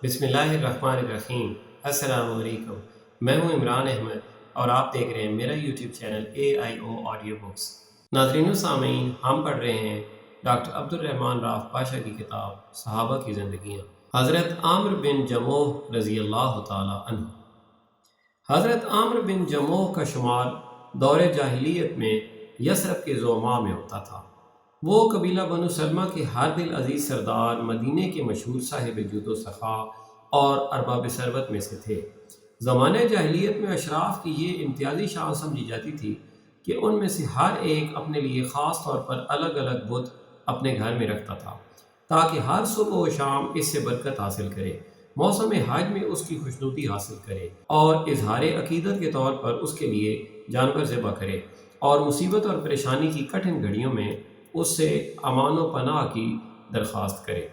بسم اللہ الرحمن الرحیم۔ السلام علیکم، میں ہوں عمران احمد اور آپ دیکھ رہے ہیں میرا YouTube channel AIO audio books. ناظرین و سامعین، ہم پڑھ رہے ہیں ڈاکٹر عبد الرحمن راف پاشا کی کتاب صحابہ کی زندگیاں۔ حضرت عامر بن جموح رضی اللہ تعالی عنہ۔ حضرت عامر بن جموح کا شمار دور جاہلیت میں یثرب کے زعماء میں ہوتا تھا۔ وہ قبیلہ بنو سلمہ کے ہر دل عزیز سردار، مدینے کے مشہور صاحب جود و سخا اور ارباب ثروت میں سے تھے۔ زمانہ جاہلیت میں اشراف کی یہ امتیازی شان سمجھی جاتی تھی کہ ان میں سے ہر ایک اپنے لیے خاص طور پر الگ الگ بت اپنے گھر میں رکھتا تھا تاکہ ہر صبح و شام اس سے برکت حاصل کرے، موسم حج میں اس کی خوشنودی حاصل کرے اور اظہار عقیدت کے طور پر اس کے لیے جانور ذبح کرے، اور مصیبت اور پریشانی کی کٹھن گھڑیوں میں اس سے امان و پناہ کی درخواست کرے۔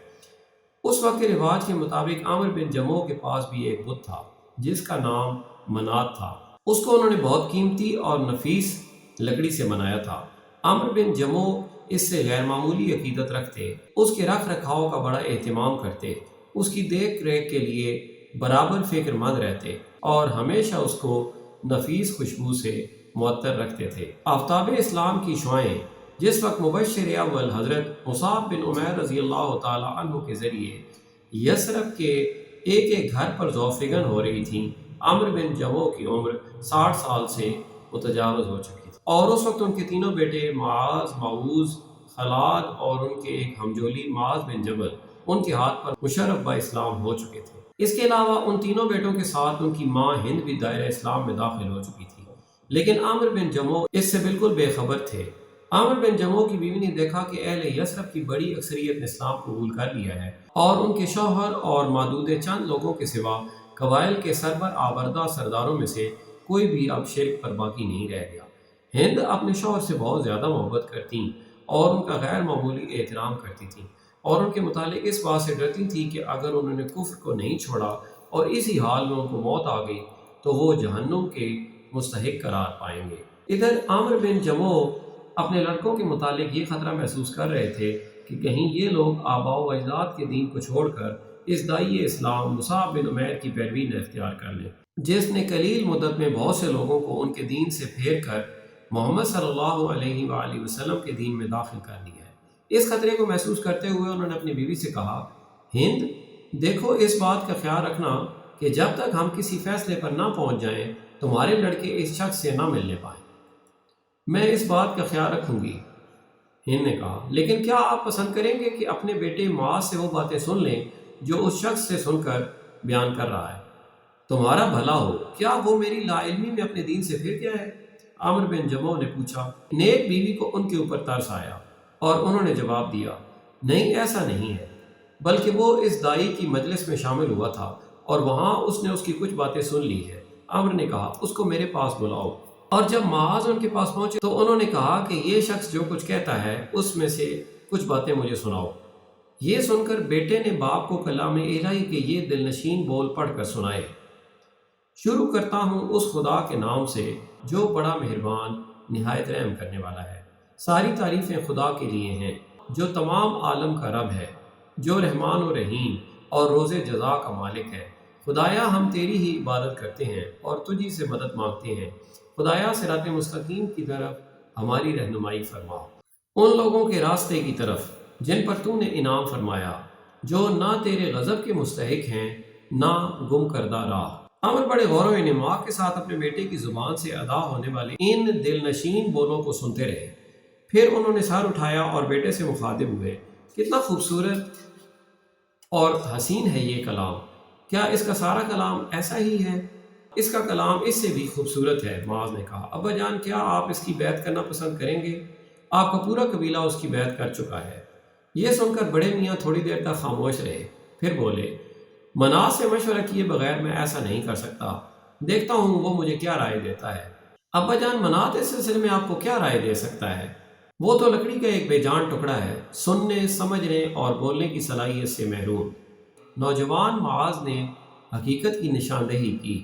اس وقت کے رواج کے مطابق عامر بن جموح کے پاس بھی ایک بت تھا جس کا نام منات تھا۔ اس کو انہوں نے بہت قیمتی اور نفیس لکڑی سے بنایا تھا۔ عامر بن جموح اس سے غیر معمولی عقیدت رکھتے، اس کے رکھ رکھاؤ کا بڑا اہتمام کرتے، اس کی دیکھ ریکھ کے لیے برابر فکر مند رہتے اور ہمیشہ اس کو نفیس خوشبو سے معطر رکھتے تھے۔ آفتاب اسلام کی شعائیں جس وقت مبشر اول حضرت مصعب بن عمیر رضی اللہ تعالی عنہ کے ذریعے یثرب کے ایک ایک گھر پر ذوفگن ہو رہی تھیں، عامر بن جموح کی عمر 60 سال سے متجاوز ہو چکی تھی، اور اس وقت ان کے تینوں بیٹے معاذ، معوذ، خلاد اور ان کے ایک ہمجولی معاذ بن جبل ان کے ہاتھ پر مشرف با اسلام ہو چکے تھے۔ اس کے علاوہ ان تینوں بیٹوں کے ساتھ ان کی ماں ہند بھی دائرہ اسلام میں داخل ہو چکی تھی، لیکن عامر بن جموح اس سے بالکل بے خبر تھے۔ عامر بن جموح کی بیوی نے دیکھا کہ اہل یثرب کی بڑی اکثریت نے اسلام قبول کر لیا ہے اور ان کے شوہر اور معدود چند لوگوں کے سوا قبائل کے سربر آوردہ سرداروں میں سے کوئی بھی اب شرک پر باقی نہیں رہ گیا۔ ہند اپنے شوہر سے بہت زیادہ محبت کرتیں اور ان کا غیر معمولی احترام کرتی تھیں، اور ان کے متعلق اس بات سے ڈرتی تھیں کہ اگر انہوں نے کفر کو نہیں چھوڑا اور اسی حال میں ان کو موت آ گئی تو وہ جہنم کے مستحق قرار پائیں گے۔ ادھر عامر بن جموح اپنے لڑکوں کے متعلق یہ خطرہ محسوس کر رہے تھے کہ کہیں یہ لوگ آباء و اجداد کے دین کو چھوڑ کر اس داعی اسلام مصعب بن عمیر کی پیروی نہ اختیار کر لیں، جس نے قلیل مدت میں بہت سے لوگوں کو ان کے دین سے پھیر کر محمد صلی اللہ علیہ وآلہ وسلم کے دین میں داخل کر لیا ہے۔ اس خطرے کو محسوس کرتے ہوئے انہوں نے اپنی بیوی سے کہا، ہند، دیکھو اس بات کا خیال رکھنا کہ جب تک ہم کسی فیصلے پر نہ پہنچ جائیں تمہارے لڑکے اس شخص سے نہ ملنے پائیں۔ میں اس بات کا خیال رکھوں گی، ہند نے کہا، لیکن کیا آپ پسند کریں گے کہ اپنے بیٹے معاذ سے وہ باتیں سن لیں جو اس شخص سے سن کر بیان کر رہا ہے؟ تمہارا بھلا ہو، کیا وہ میری لا علمی میں اپنے دین سے پھر گیا ہے؟ عامر بن جموح نے پوچھا۔ نیک بیوی کو ان کے اوپر ترس آیا اور انہوں نے جواب دیا، نہیں، ایسا نہیں ہے، بلکہ وہ اس دائی کی مجلس میں شامل ہوا تھا اور وہاں اس نے اس کی کچھ باتیں سن لی ہے۔ عامر نے کہا، اس کو میرے پاس بلاؤ۔ اور جب معاذ ان کے پاس پہنچے تو انہوں نے کہا کہ یہ شخص جو کچھ کہتا ہے اس میں سے کچھ باتیں مجھے سناؤ۔ یہ سن کر بیٹے نے باپ کو کلام الہی کے یہ دل نشین بول پڑھ کر سنائے۔ شروع کرتا ہوں اس خدا کے نام سے جو بڑا مہربان، نہایت رحم کرنے والا ہے۔ ساری تعریفیں خدا کے لیے ہیں جو تمام عالم کا رب ہے، جو رحمان و رحیم اور روز جزا کا مالک ہے۔ خدایا، ہم تیری ہی عبادت کرتے ہیں اور تجھی سے مدد مانگتے ہیں۔ خدایا، صراط مستقیم کی طرف ہماری رہنمائی فرما، ان لوگوں کے راستے کی طرف جن پر تو نے انعام فرمایا، جو نہ تیرے غضب کے مستحق ہیں نہ گم کردہ راہ۔ عامر بڑے غور و انعماق کے ساتھ اپنے بیٹے کی زبان سے ادا ہونے والے ان دل نشین بولوں کو سنتے رہے۔ پھر انہوں نے سر اٹھایا اور بیٹے سے مخاطب ہوئے، کتنا خوبصورت اور حسین ہے یہ کلام، کیا اس کا سارا کلام ایسا ہی ہے؟ اس کا کلام اس سے بھی خوبصورت ہے۔ معاذ نے کہا، ابا جان، کیا آپ اس کی بیعت کرنا پسند کریں گے؟ آپ کا پورا قبیلہ اس کی بیعت کر چکا ہے۔ یہ سن کر بڑے میاں تھوڑی دیر تک خاموش رہے، پھر بولے، مناظ سے مشورہ کیے بغیر میں ایسا نہیں کر سکتا، دیکھتا ہوں وہ مجھے کیا رائے دیتا ہے۔ ابا جان، مناظ اس سلسلے میں آپ کو کیا رائے دے سکتا ہے؟ وہ تو لکڑی کا ایک بے جان ٹکڑا ہے، سننے، سمجھنے اور بولنے کی صلاحیت سے محروم۔ نوجوان معاذ نے حقیقت کی نشاندہی کی،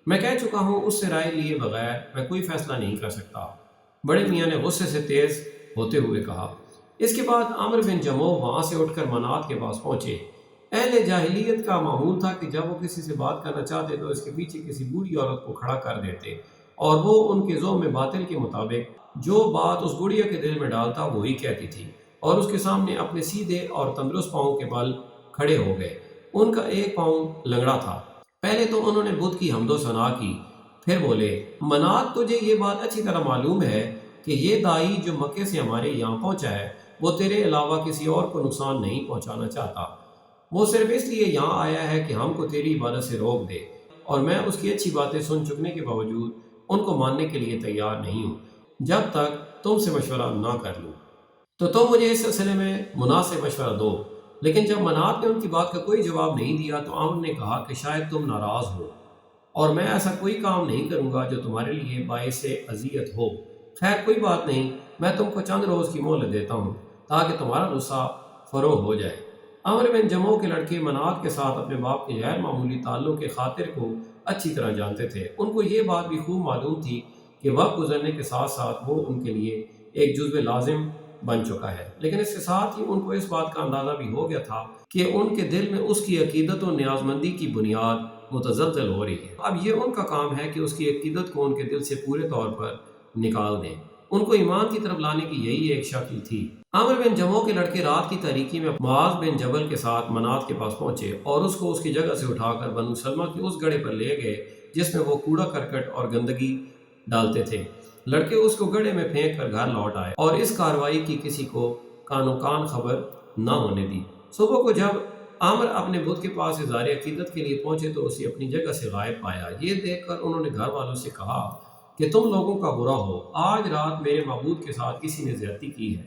میں کہہ چکا ہوں اس سے رائے لیے بغیر میں کوئی فیصلہ نہیں کر سکتا، بڑے میاں نے غصے سے تیز ہوتے ہوئے کہا۔ اس کے بعد عامر بن جموح وہاں سے اٹھ کر منات کے پاس پہنچے اہل جاہلیت کا معمول تھا کہ جب وہ کسی سے بات کرنا چاہتے تو اس کے پیچھے کسی بوڑھی عورت کو کھڑا کر دیتے اور وہ ان کے ذوق میں باطل کے مطابق جو بات اس بڑھیا کے دل میں ڈالتا وہی کہتی تھی، اور اس کے سامنے اپنے سیدھے اور تندرست پاؤں کے بل کھڑے ہو گئے۔ ان کا ایک پاؤں لنگڑا تھا۔ پہلے تو انہوں نے بدھ کی حمد و ثنا کی، پھر بولے، منات تجھے یہ بات اچھی طرح معلوم ہے کہ یہ دائی جو مکے سے ہمارے یہاں پہنچا ہے وہ تیرے علاوہ کسی اور کو نقصان نہیں پہنچانا چاہتا۔ وہ صرف اس لیے یہاں آیا ہے کہ ہم کو تیری عبادت سے روک دے، اور میں اس کی اچھی باتیں سن چکنے کے باوجود ان کو ماننے کے لیے تیار نہیں ہوں جب تک تم سے مشورہ نہ کر لوں۔ تو تم مجھے اس سلسلے میں مناسب مشورہ دو۔ لیکن جب منات نے ان کی بات کا کوئی جواب نہیں دیا تو عامر نے کہا کہ شاید تم ناراض ہو، اور میں ایسا کوئی کام نہیں کروں گا جو تمہارے لیے باعث اذیت ہو۔ خیر کوئی بات نہیں، میں تم کو چند روز کی مہلت دیتا ہوں تاکہ تمہارا غصہ فروغ ہو جائے۔ عمر بن جموع کے لڑکے منات کے ساتھ اپنے باپ کے غیر معمولی تعلق کے خاطر کو اچھی طرح جانتے تھے۔ ان کو یہ بات بھی خوب معلوم تھی کہ وقت گزرنے کے ساتھ ساتھ وہ ان کے لیے ایک جزو لازم بن چکا ہے، لیکن اس کے ساتھ ہی ان کو اس بات کا اندازہ بھی ہو گیا تھا کہ ان کے دل میں اس کی عقیدت و نیازمندی کی بنیاد متزلزل ہو رہی ہے۔ اب یہ ان کا کام ہے کہ اس کی عقیدت کو ان کے دل سے پورے طور پر نکال دیں۔ ان کو ایمان کی طرف لانے کی یہی ایک شکل تھی۔ عامر بن جموع کے لڑکے رات کی تاریکی میں معاذ بن جبل کے ساتھ منات کے پاس پہنچے اور اس کو اس کی جگہ سے اٹھا کر بنو سلمہ کے اس گڑھے پر لے گئے جس میں وہ کوڑا کرکٹ اور گندگی ڈالتے تھے۔ لڑکے اس کو گڑھے میں پھینک کر گھر لوٹ آئے اور اس کارروائی کی کسی کو کانو کان خبر نہ ہونے دی۔ صبح کو جب عامر اپنے بت کے پاس اظہار عقیدت کے لیے پہنچے تو اسے اپنی جگہ سے غائب پایا۔ یہ دیکھ کر انہوں نے گھر والوں سے کہا کہ تم لوگوں کا برا ہو، آج رات میرے معبود کے ساتھ کسی نے زیادتی کی ہے،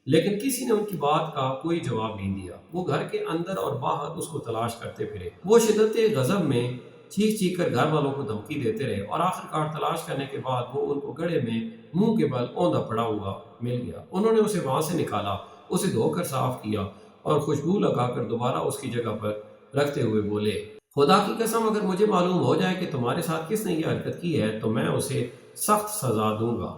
لیکن کسی نے ان کی بات کا کوئی جواب نہیں دیا۔ وہ گھر کے اندر اور باہر اس کو تلاش کرتے پھرے۔ وہ شدت غضب میں چیخ چیخ کر گھر والوں کو دھمکی دیتے رہے اور آخرکار تلاش کرنے کے بعد وہ ان کو گڑھے میں منہ کے بل اوندا پڑا ہوا مل گیا۔ انہوں نے اسے وہاں سے نکالا، اسے دھو کر صاف کیا اور خوشبو لگا کر دوبارہ اس کی جگہ پر رکھتے ہوئے بولے، خدا کی قسم اگر مجھے معلوم ہو جائے کہ تمہارے ساتھ کس نے یہ حرکت کی ہے تو میں اسے سخت سزا دوں گا۔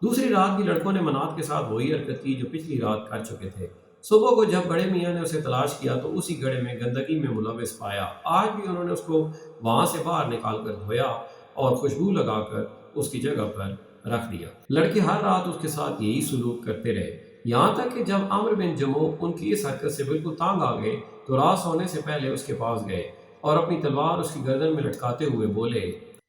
دوسری رات بھی لڑکوں نے منات کے ساتھ وہی حرکت کی جو پچھلی رات کر چکے تھے۔ صبح کو جب بڑے میاں نے اسے تلاش کیا تو اسی گڑھے میں گندگی میں ملوث پایا۔ آج بھی انہوں نے اس کو وہاں سے باہر نکال کر دھویا اور خوشبو لگا کر اس کی جگہ پر رکھ دیا۔ لڑکے ہر رات اس کے ساتھ یہی سلوک کرتے رہے، یہاں تک کہ جب عامر بن جموع ان کی اس حرکت سے بالکل تانگ آ گئے تو رات سونے سے پہلے اس کے پاس گئے اور اپنی تلوار اس کی گردن میں لٹکاتے ہوئے بولے،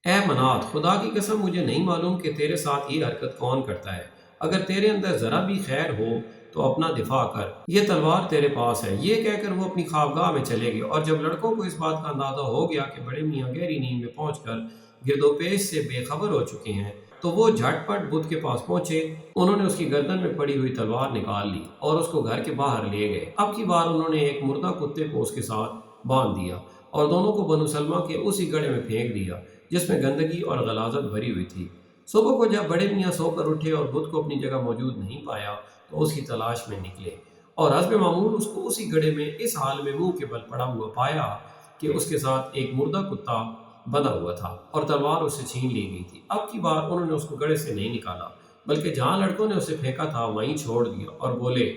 اے منات، خدا کی قسم مجھے نہیں معلوم کہ تیرے ساتھ یہ حرکت کون کرتا ہے۔ اگر تیرے اندر ذرا بھی خیر ہو تو اپنا دفاع کر، یہ تلوار تیرے پاس ہے۔ یہ کہہ کر وہ اپنی خوابگاہ میں چلے گئے، اور جب لڑکوں کو اس بات کا اندازہ ہو گیا کہ بڑے میاں گہری نیند میں پہنچ کر گرد و پیش سے بے خبر ہو چکے ہیں تو وہ جھٹ پٹ بت کے پاس پہنچے۔ انہوں نے اس کی گردن میں پڑی ہوئی تلوار نکال لی اور اس کو گھر کے باہر لے گئے۔ اب کی بار انہوں نے ایک مردہ کتے کو اس کے ساتھ باندھ دیا اور دونوں کو بنو سلمہ کے اسی گڑھے میں پھینک دیا جس میں گندگی اور غلاظت بھری ہوئی تھی۔ صبح کو جب بڑے میاں سو کر اٹھے اور بت کو اپنی جگہ موجود نہیں پایا تو اس کی تلاش میں نکلے اور حسب معمول اس کو اسی گڑھے میں اس حال میں منہ کے بل پڑا ہوا پایا کہ اس کے ساتھ ایک مردہ کتا بندھا ہوا تھا اور تلوار اس سے چھین لی گئی تھی۔ اب کی بار انہوں نے اس کو گڑھے سے نہیں نکالا بلکہ جہاں لڑکوں نے اسے پھینکا تھا وہیں چھوڑ دیا اور بولے،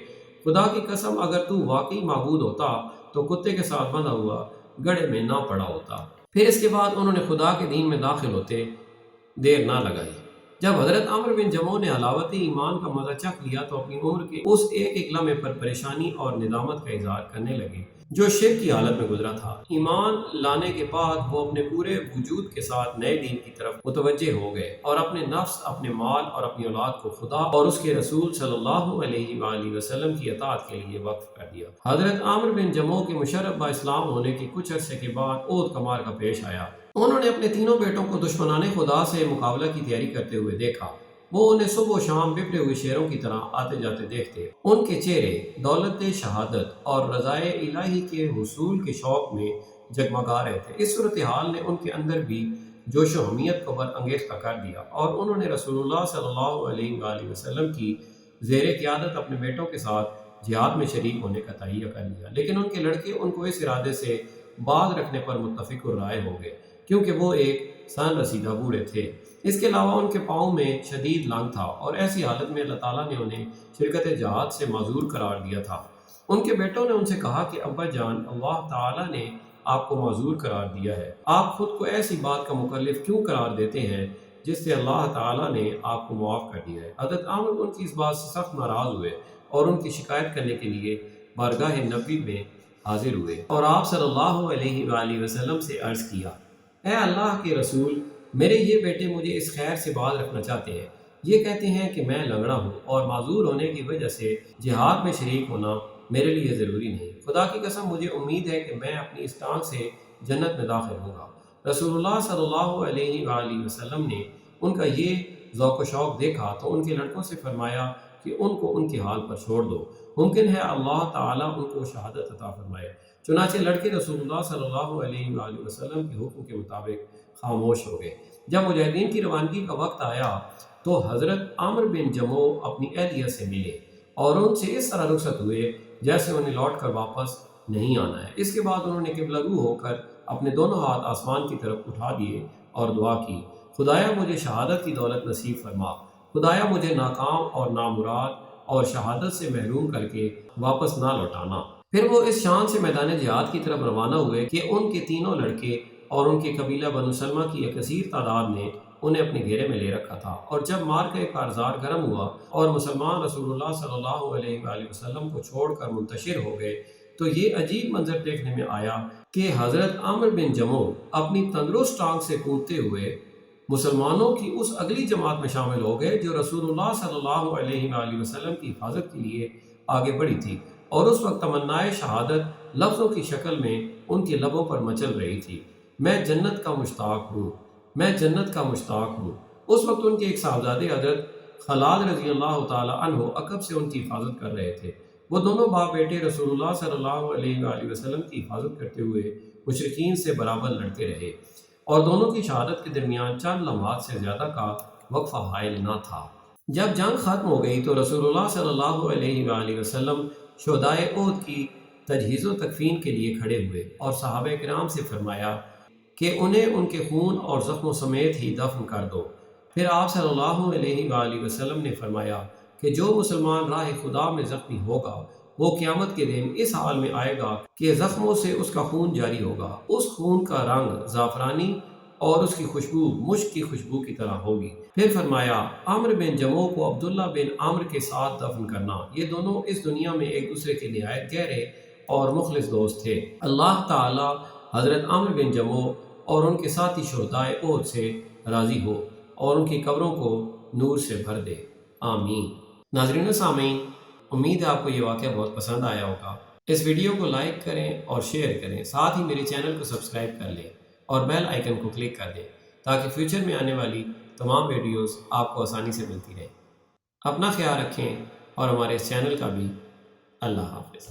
خدا کی قسم اگر تو واقعی معبود ہوتا تو کتے کے ساتھ بندھا ہوا گڑھے میں نہ پڑا ہوتا۔ پھر اس کے بعد انہوں نے خدا کے دین میں داخل ہوتے دیر نہ لگائی۔ جب حضرت عمر بن جموع نے حلاوت ایمان کا مزہ چکھ لیا تو اپنی عمر کے اس ایک ایک لمحے پر پریشانی اور ندامت کا اظہار کرنے لگے جو شرک کی حالت میں گزرا تھا۔ ایمان لانے کے بعد وہ اپنے پورے وجود کے ساتھ نئے دین کی طرف متوجہ ہو گئے اور اپنے نفس، اپنے مال اور اپنی اولاد کو خدا اور اس کے رسول صلی اللہ علیہ وآلہ وسلم کی اطاعت کے لیے وقف کر دیا۔ حضرت عامر بن جموع کے مشرف با اسلام ہونے کے کچھ عرصے کے بعد احد کا معرکہ پیش آیا۔ انہوں نے اپنے تینوں بیٹوں کو دشمنان خدا سے مقابلہ کی تیاری کرتے ہوئے دیکھا۔ وہ انہیں صبح و شام بپرے ہوئے شیروں کی طرح آتے جاتے دیکھتے۔ ان کے چہرے دولت شہادت اور رضائے الہی کے حصول کے شوق میں جگمگا رہے تھے۔ اس صورتحال نے ان کے اندر بھی جوش و حمیت کو برانگیختہ کر دیا اور انہوں نے رسول اللہ صلی اللہ علیہ وآلہ وسلم کی زیر قیادت اپنے بیٹوں کے ساتھ جہاد میں شریک ہونے کا تہیہ کر لیا، لیکن ان کے لڑکے ان کو اس ارادے سے باز رکھنے پر متفق الرائے ہو گئے کیونکہ وہ ایک سن رسیدہ بوڑھے تھے۔ اس کے علاوہ ان کے پاؤں میں شدید لنگ تھا اور ایسی حالت میں اللہ تعالیٰ نے انہیں شرکت جہاد سے معذور قرار دیا تھا۔ ان کے بیٹوں نے ان سے کہا کہ ابا جان، اللہ تعالیٰ نے آپ کو معذور قرار دیا ہے، آپ خود کو ایسی بات کا مکلف کیوں قرار دیتے ہیں جس سے اللہ تعالیٰ نے آپ کو معاف کر دیا ہے۔ حضرت عامر ان کی اس بات سے سخت ناراض ہوئے اور ان کی شکایت کرنے کے لیے بارگاہ نبی میں حاضر ہوئے اور آپ صلی اللہ علیہ وآلہ وسلم سے عرض کیا، اے اللہ کے رسول، میرے یہ بیٹے مجھے اس خیر سے باز رکھنا چاہتے ہیں۔ یہ کہتے ہیں کہ میں لنگڑا ہوں اور معذور ہونے کی وجہ سے جہاد میں شریک ہونا میرے لیے ضروری نہیں۔ خدا کی قسم، مجھے امید ہے کہ میں اپنی اس ٹانگ سے جنت میں داخل ہوں گا۔ رسول اللہ صلی اللہ علیہ وآلہ وسلم نے ان کا یہ ذوق و شوق دیکھا تو ان کے لڑکوں سے فرمایا کہ ان کو ان کے حال پر چھوڑ دو، ممکن ہے اللہ تعالیٰ ان کو شہادت عطا فرمائے۔ چنانچہ لڑکے رسول اللہ صلی اللہ علیہ وآلہ وسلم کے حکم کے مطابق خاموش ہو گئے۔ جب مجاہدین کی روانگی کا وقت آیا تو حضرت عامر بن جموع اپنی اہلیہ سے ملے اور ان سے اس طرح رخصت ہوئے جیسے انہیں لوٹ کر واپس نہیں آنا ہے۔ اس کے بعد انہوں نے قبلہ رو ہو کر اپنے دونوں ہاتھ آسمان کی طرف اٹھا دیے اور دعا کی، خدایا مجھے شہادت کی دولت نصیب فرما، خدایا مجھے ناکام اور نامراد اور شہادت سے محروم کر کے واپس نہ لوٹانا۔ پھر وہ اس شان سے میدان جہاد کی طرف روانہ ہوئے کہ ان کے تینوں لڑکے اور ان کے قبیلہ بنو سلمہ کی ایک کثیر تعداد نے انہیں اپنے گھیرے میں لے رکھا تھا۔ اور جب مارکہ کارزار گرم ہوا اور مسلمان رسول اللہ صلی اللہ علیہ وآلہ وسلم کو چھوڑ کر منتشر ہو گئے تو یہ عجیب منظر دیکھنے میں آیا کہ حضرت عامر بن جموع اپنی تندرست ٹانگ سے کودتے ہوئے مسلمانوں کی اس اگلی جماعت میں شامل ہو گئے جو رسول اللہ صلی اللہ علیہ وآلہ وسلم کی حفاظت کے لیے آگے بڑھی تھی، اور اس وقت تمنائے شہادت لفظوں کی شکل میں ان کے لبوں پر مچل رہی تھی، میں جنت کا مشتاق ہوں، میں جنت کا مشتاق ہوں۔ اس وقت ان کے ایک صاحبزادے حضرت خلاد رضی اللہ تعالی عنہ عقب سے ان کی حفاظت کر رہے تھے۔ وہ دونوں باپ بیٹے رسول اللہ صلی اللہ علیہ وآلہ وسلم کی حفاظت کرتے ہوئے مشرکین سے برابر لڑتے رہے، اور دونوں کی شہادت کے درمیان چند لمحات سے زیادہ کا وقفہ حائل نہ تھا۔ جب جنگ ختم ہو گئی تو رسول اللہ صلی اللہ علیہ وآلہ وسلم شہدائے احد کی تجہیز و تکفین کے لیے کھڑے ہوئے اور صحابہ کرام سے فرمایا کہ انہیں ان کے خون اور زخموں سمیت ہی دفن کر دو۔ پھر آپ صلی اللہ علیہ وآلہ وسلم نے فرمایا کہ جو مسلمان راہ خدا میں زخمی ہوگا وہ قیامت کے دن اس حال میں آئے گا کہ زخموں سے اس کا خون جاری ہوگا، اس خون کا رنگ زعفرانی اور اس کی خوشبو مشک کی خوشبو کی طرح ہوگی۔ پھر فرمایا عامر بن جموع کو عبداللہ بن عامر کے ساتھ دفن کرنا، یہ دونوں اس دنیا میں ایک دوسرے کے نہایت گہرے اور مخلص دوست تھے۔ اللہ تعالی حضرت عامر بن جموع اور ان کے ساتھی شہدائے احد سے راضی ہو اور ان کی قبروں کو نور سے بھر دے، آمین۔ ناظرین و سامعین، امید ہے آپ کو یہ واقعہ بہت پسند آیا ہوگا۔ اس ویڈیو کو لائک کریں اور شیئر کریں، ساتھ ہی میرے چینل کو سبسکرائب کر لیں اور بیل آئیکن کو کلک کر دیں تاکہ فیوچر میں آنے والی تمام ویڈیوز آپ کو آسانی سے ملتی رہیں۔ اپنا خیال رکھیں اور ہمارے اس چینل کا بھی۔ اللہ حافظ۔